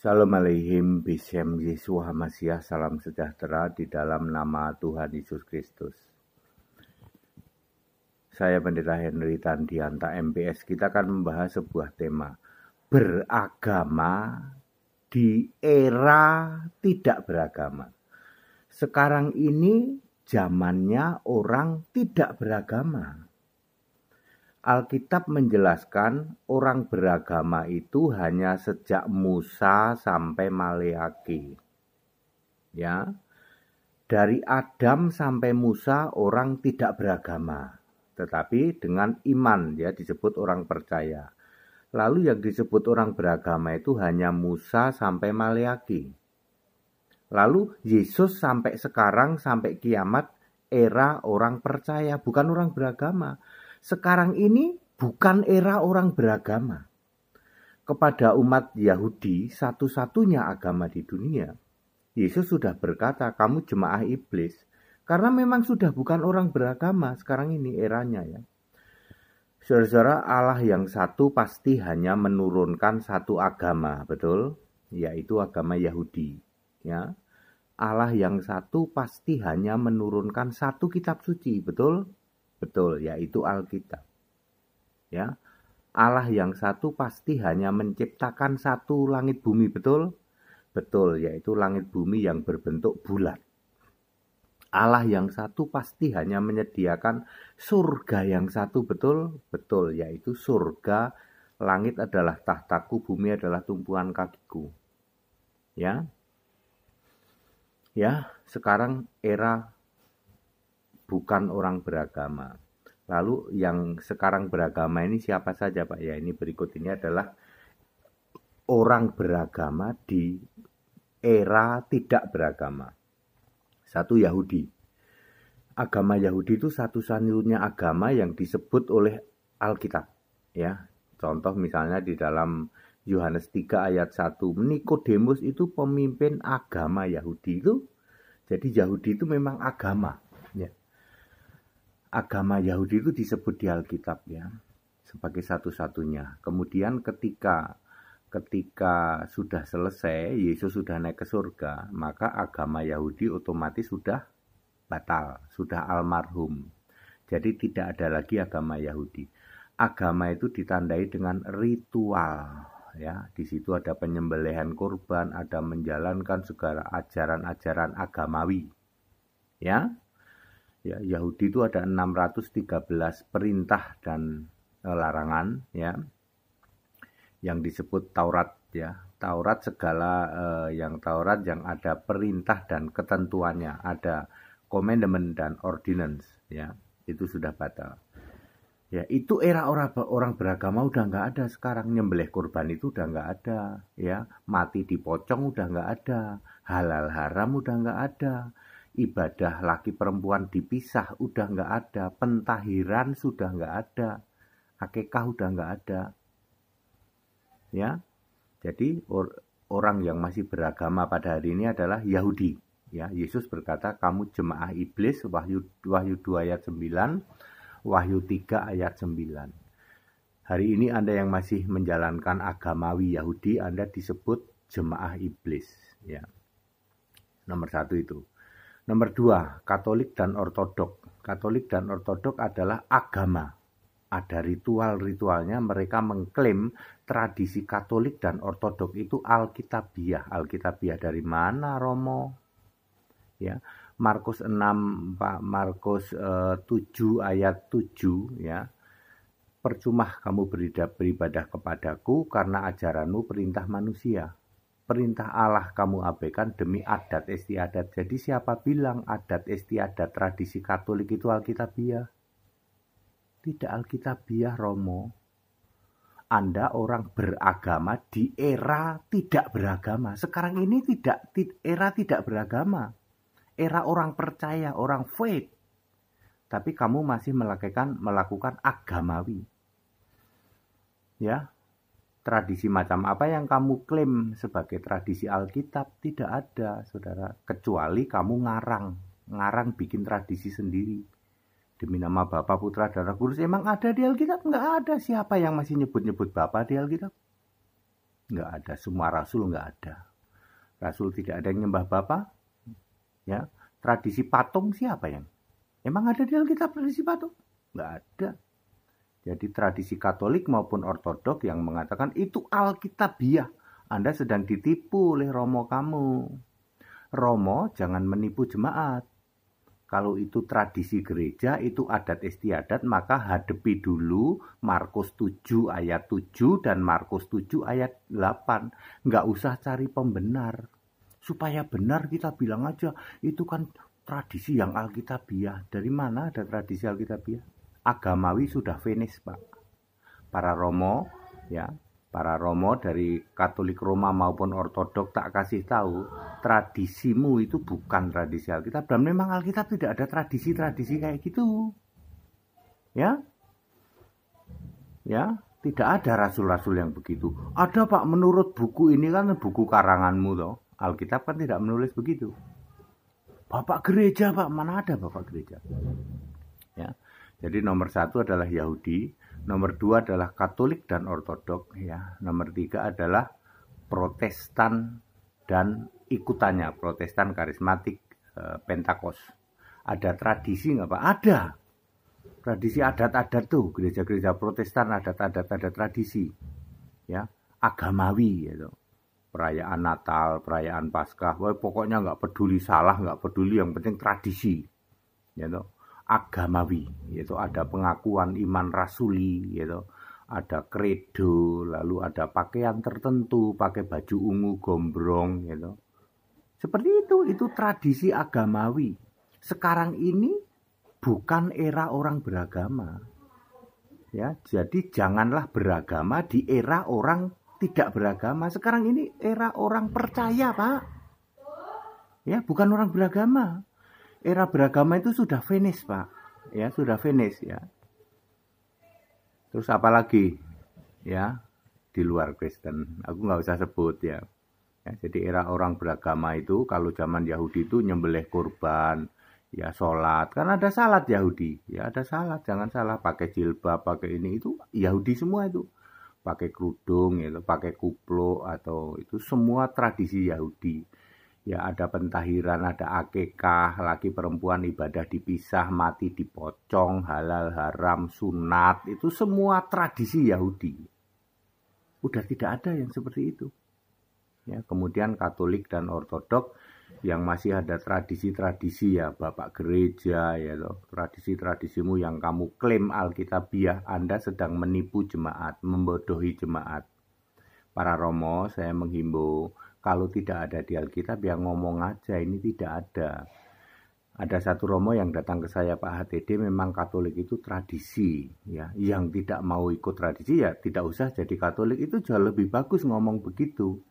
Shalom aleihim, Bishem Yeshua Hamasiah, salam sejahtera di dalam nama Tuhan Yesus Kristus. Saya Pendeta Henry Tandianta MPS. Kita akan membahas sebuah tema, beragama di era tidak beragama. Sekarang ini zamannya orang tidak beragama. Alkitab menjelaskan orang beragama itu hanya sejak Musa sampai Maleaki. Ya. Dari Adam sampai Musa orang tidak beragama, tetapi dengan iman ya disebut orang percaya. Lalu yang disebut orang beragama itu hanya Musa sampai Maleaki. Lalu Yesus sampai sekarang sampai kiamat era orang percaya, bukan orang beragama. Sekarang ini bukan era orang beragama. Kepada umat Yahudi, satu-satunya agama di dunia, Yesus sudah berkata, kamu jemaah iblis. Karena memang sudah bukan orang beragama sekarang ini eranya ya. Saudara-saudara, Allah yang satu pasti hanya menurunkan satu agama, betul? Yaitu agama Yahudi. Ya. Allah yang satu pasti hanya menurunkan satu kitab suci, betul? Betul, yaitu Alkitab. Ya. Allah yang satu pasti hanya menciptakan satu langit bumi, betul? Betul, yaitu langit bumi yang berbentuk bulat. Allah yang satu pasti hanya menyediakan surga yang satu, betul? Betul, yaitu surga, langit adalah tahtaku, bumi adalah tumpuan kakiku. Ya. Ya, sekarang era bukan orang beragama. Lalu yang sekarang beragama ini siapa saja Pak? Ya ini berikut ini adalah orang beragama di era tidak beragama. Satu, Yahudi. Agama Yahudi itu satu-satunya agama yang disebut oleh Alkitab. Ya, contoh misalnya di dalam Yohanes 3 ayat 1. Nikodemus itu pemimpin agama Yahudi itu. Jadi Yahudi itu memang agama. Ya. Agama Yahudi itu disebut di Alkitab ya sebagai satu-satunya. Kemudian ketika sudah selesai, Yesus sudah naik ke surga, maka agama Yahudi otomatis sudah batal, sudah almarhum. Jadi tidak ada lagi agama Yahudi. Agama itu ditandai dengan ritual ya. Di situ ada penyembelihan kurban, ada menjalankan segala ajaran-ajaran agamawi. Ya. Ya, Yahudi itu ada 613 perintah dan larangan ya. Yang disebut Taurat ya. Taurat yang ada perintah dan ketentuannya, ada commandment dan ordinance ya. Itu sudah batal. Ya, itu era orang beragama udah nggak ada sekarang. Nyembelih kurban itu udah nggak ada ya. Mati dipocong udah nggak ada. Halal haram udah nggak ada. Ibadah laki perempuan dipisah udah nggak ada, pentahiran sudah nggak ada, akikah udah nggak ada, ya. Jadi orang yang masih beragama pada hari ini adalah Yahudi. Ya, Yesus berkata, kamu jemaah iblis, Wahyu 2 ayat 9, Wahyu 3 ayat 9. Hari ini Anda yang masih menjalankan agamawi Yahudi, Anda disebut jemaah iblis. Ya. Nomor 1 itu. Nomor 2, Katolik dan Ortodok. Katolik dan Ortodok adalah agama. Ada ritual-ritualnya, mereka mengklaim tradisi Katolik dan Ortodok itu Alkitabiah. Alkitabiah dari mana, Romo? Ya, Markus 6, Markus 7 ayat 7 ya. Percuma kamu beribadah kepadaku karena ajaranmu perintah manusia. Perintah Allah kamu abaikan demi adat istiadat. Jadi siapa bilang adat istiadat tradisi Katolik itu Alkitabiah? Tidak Alkitabiah, Romo. Anda orang beragama di era tidak beragama. Sekarang ini era tidak beragama. Era orang percaya, orang faith. Tapi kamu masih melakukan agamawi. Ya. Tradisi macam apa yang kamu klaim sebagai tradisi Alkitab? Tidak ada, saudara. Kecuali kamu ngarang bikin tradisi sendiri. Demi nama Bapa, Putra, dan Roh Kudus. Emang ada di Alkitab? Enggak ada. Siapa yang masih nyebut-nyebut Bapa di Alkitab? Nggak ada. Semua rasul nggak ada. Rasul tidak ada yang nyembah Bapa. Ya, tradisi patung siapa yang? Emang ada di Alkitab tradisi patung? Nggak ada. Jadi tradisi Katolik maupun Ortodok yang mengatakan itu Alkitabiah. Anda sedang ditipu oleh Romo kamu. Romo jangan menipu jemaat. Kalau itu tradisi gereja, itu adat istiadat, maka hadapi dulu Markus 7 ayat 7 dan Markus 7 ayat 8. Nggak usah cari pembenar. Supaya benar kita bilang aja, itu kan tradisi yang Alkitabiah. Dari mana ada tradisi Alkitabiah? Agamawi sudah finish, Pak. Para Romo, ya, para Romo dari Katolik Roma maupun Ortodok tak kasih tahu, tradisimu itu bukan tradisi Alkitab. Dan memang Alkitab tidak ada tradisi-tradisi kayak gitu. Ya, ya, tidak ada rasul-rasul yang begitu. Ada Pak, menurut buku ini kan buku karanganmu toh. Alkitab kan tidak menulis begitu. Bapak gereja Pak, mana ada Bapak gereja? Ya, jadi nomor 1 adalah Yahudi. Nomor 2 adalah Katolik dan Ortodok, ya. Nomor 3 adalah Protestan dan ikutannya, Protestan karismatik, Pentakost. Ada tradisi nggak Pak? Ada. Tradisi adat-adat tuh, gereja-gereja Protestan adat-adat, ada tradisi, ya, agamawi, gitu. Perayaan Natal, perayaan Paskah, wah, pokoknya nggak peduli salah, nggak peduli, yang penting tradisi, gitu. Agamawi, yaitu ada pengakuan iman rasuli, yaitu ada kredo, lalu ada pakaian tertentu, pakai baju ungu gombrong, gitu. Seperti itu tradisi agamawi. Sekarang ini bukan era orang beragama, ya. Jadi janganlah beragama di era orang tidak beragama. Sekarang ini era orang percaya, Pak. Ya, bukan orang beragama. Era beragama itu sudah finish, Pak. Ya, sudah finish, ya. Terus apa lagi? Ya, di luar Kristen. Aku nggak usah sebut, ya. Ya, jadi era orang beragama itu, kalau zaman Yahudi itu nyembelih kurban, ya sholat. Kan ada salat Yahudi. Ya, ada salat. Jangan salah, pakai jilbab, pakai ini. Itu Yahudi semua itu. Pakai kerudung, gitu, pakai kupluk, atau itu semua tradisi Yahudi. Ya, ada pentahiran, ada akikah, laki perempuan ibadah dipisah, mati dipocong, halal haram, sunat, itu semua tradisi Yahudi. Udah tidak ada yang seperti itu. Ya, kemudian Katolik dan Ortodok yang masih ada tradisi-tradisi, ya, Bapak gereja, ya loh, tradisi-tradisimu yang kamu klaim Alkitabiah, Anda sedang menipu jemaat, membodohi jemaat. Para Romo, saya menghimbau, kalau tidak ada di Alkitab, ya ngomong aja, ini tidak ada. Ada satu Romo yang datang ke saya, Pak HTD, memang Katolik itu tradisi, ya. Yang tidak mau ikut tradisi, ya tidak usah jadi Katolik, itu jauh lebih bagus ngomong begitu.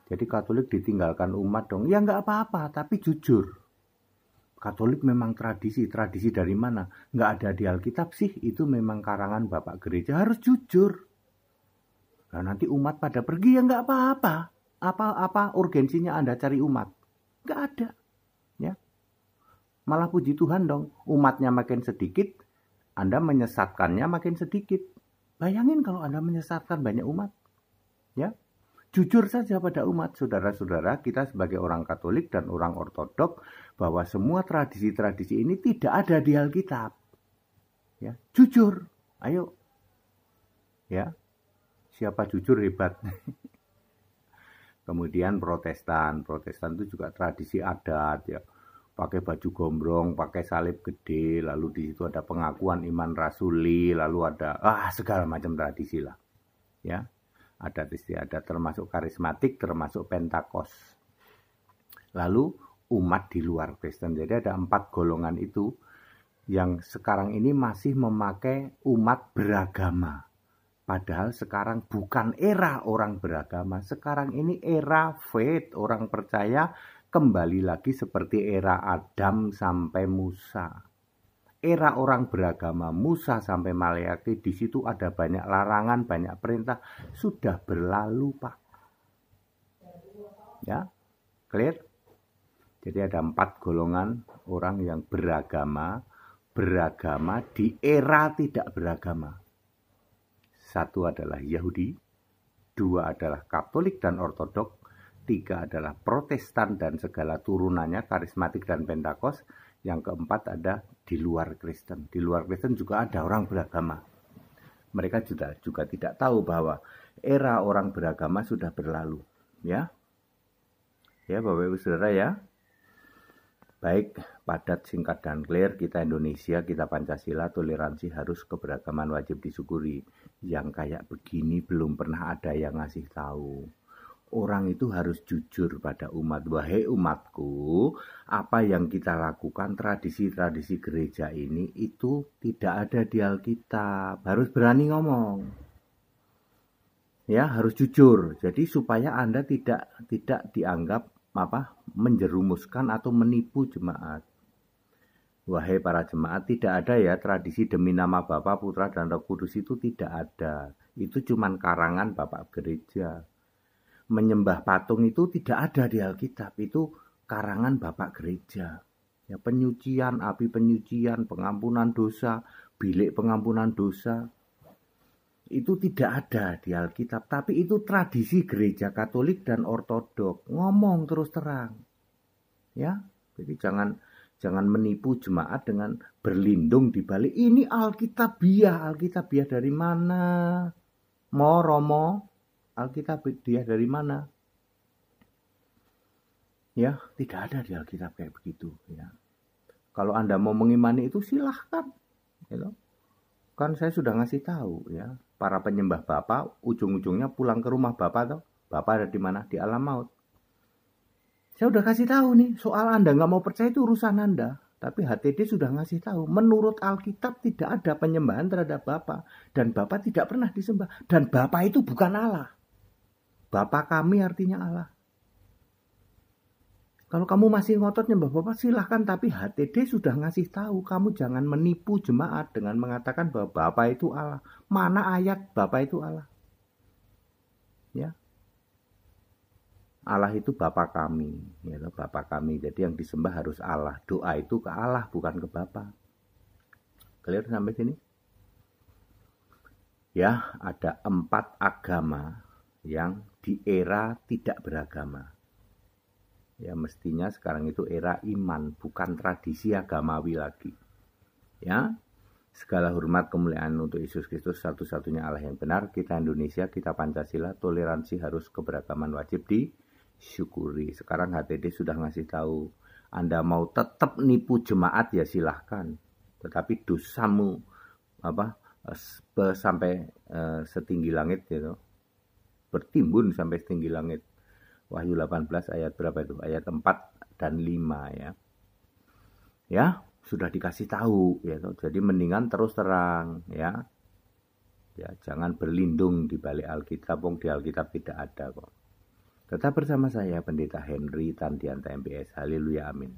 Jadi Katolik ditinggalkan umat dong, ya nggak apa-apa, tapi jujur. Katolik memang tradisi dari mana? Nggak ada di Alkitab sih, itu memang karangan Bapak Gereja, harus jujur. Nah, nanti umat pada pergi, ya nggak apa-apa. Apa urgensinya Anda cari umat? Nggak ada. Ya. Malah puji Tuhan dong, umatnya makin sedikit, Anda menyesatkannya makin sedikit. Bayangin kalau Anda menyesatkan banyak umat. Ya. Jujur saja pada umat, saudara-saudara, kita sebagai orang Katolik dan orang Ortodok, bahwa semua tradisi-tradisi ini tidak ada di Alkitab. Ya. Jujur, ayo. Ya. Siapa jujur hebat. Kemudian Protestan itu juga tradisi adat, ya. Pakai baju gombrong, pakai salib gede, lalu di situ ada pengakuan iman rasuli, lalu ada segala macam tradisi lah. Ya. Adat istiadat termasuk karismatik, termasuk Pentakost. Lalu umat di luar Kristen. Jadi ada 4 golongan itu yang sekarang ini masih memakai umat beragama. Padahal sekarang bukan era orang beragama. Sekarang ini era faith, orang percaya, kembali lagi seperti era Adam sampai Musa. Era orang beragama, Musa sampai Maleakhi, di situ ada banyak larangan, banyak perintah, sudah berlalu, Pak. Ya, clear? Jadi ada 4 golongan orang yang beragama di era tidak beragama. Satu adalah Yahudi, 2 adalah Katolik dan Ortodok, 3 adalah Protestan dan segala turunannya, Karismatik dan Pentakosta, yang keempat ada di luar Kristen. Di luar Kristen juga ada orang beragama. Mereka juga tidak tahu bahwa era orang beragama sudah berlalu, ya. Ya, Bapak Ibu Saudara ya. Baik, padat, singkat, dan clear. Kita Indonesia, kita Pancasila, toleransi harus, keberagaman wajib disyukuri. Yang kayak begini belum pernah ada yang ngasih tahu. Orang itu harus jujur pada umat. Wahai umatku, apa yang kita lakukan, tradisi-tradisi gereja ini, itu tidak ada di Alkitab. Harus berani ngomong. Ya, harus jujur. Jadi supaya Anda tidak dianggap menjerumuskan atau menipu jemaat. Wahai para jemaat, tidak ada ya tradisi demi nama Bapa, Putra, dan Roh Kudus, itu tidak ada. Itu cuman karangan Bapak gereja. Menyembah patung itu tidak ada di Alkitab. Itu karangan Bapak gereja. Ya, penyucian, api penyucian, pengampunan dosa, bilik pengampunan dosa, itu tidak ada di Alkitab. Tapi itu tradisi gereja Katolik dan Ortodok. Ngomong terus terang. Ya, jadi jangan menipu jemaat dengan berlindung di balik ini Alkitabiah. Alkitabiah dari mana? Romo, Alkitabiah dari mana? Ya, tidak ada di Alkitab kayak begitu. Ya. Kalau Anda mau mengimani itu silahkan. Gitu. Kan saya sudah ngasih tahu ya. Para penyembah Bapa ujung-ujungnya pulang ke rumah Bapa toh. Bapa ada di mana? Di alam maut. Saya udah kasih tahu nih, soal Anda nggak mau percaya itu urusan Anda. Tapi HTD sudah ngasih tahu, menurut Alkitab tidak ada penyembahan terhadap Bapa. Dan Bapa tidak pernah disembah. Dan Bapa itu bukan Allah. Bapa kami artinya Allah. Kalau kamu masih ngotot nyembah Bapa silahkan, tapi HTD sudah ngasih tahu, kamu jangan menipu jemaat dengan mengatakan bahwa Bapa itu Allah. Mana ayat Bapa itu Allah? Ya. Allah itu Bapa kami, ya, Bapa kami. Jadi yang disembah harus Allah. Doa itu ke Allah, bukan ke Bapa. Clear sampai sini? Ya, ada 4 agama yang di era tidak beragama. Ya, mestinya sekarang itu era iman, bukan tradisi agamawi lagi. Ya, segala hormat kemuliaan untuk Yesus Kristus, satu-satunya Allah yang benar. Kita Indonesia, kita Pancasila, toleransi harus, keberagaman wajib disyukuri. Sekarang HTD sudah ngasih tahu, Anda mau tetap nipu jemaat ya silahkan. Tetapi dosamu sampai setinggi langit gitu. Bertimbun sampai setinggi langit. Wahyu 18 ayat berapa itu? Ayat 4 dan 5 ya. Ya, sudah dikasih tahu ya. Jadi mendingan terus terang ya. Ya, jangan berlindung di balik Alkitab, di Alkitab tidak ada kok. Tetap bersama saya Pendeta Henry Tandianta MPS. Haleluya, amin.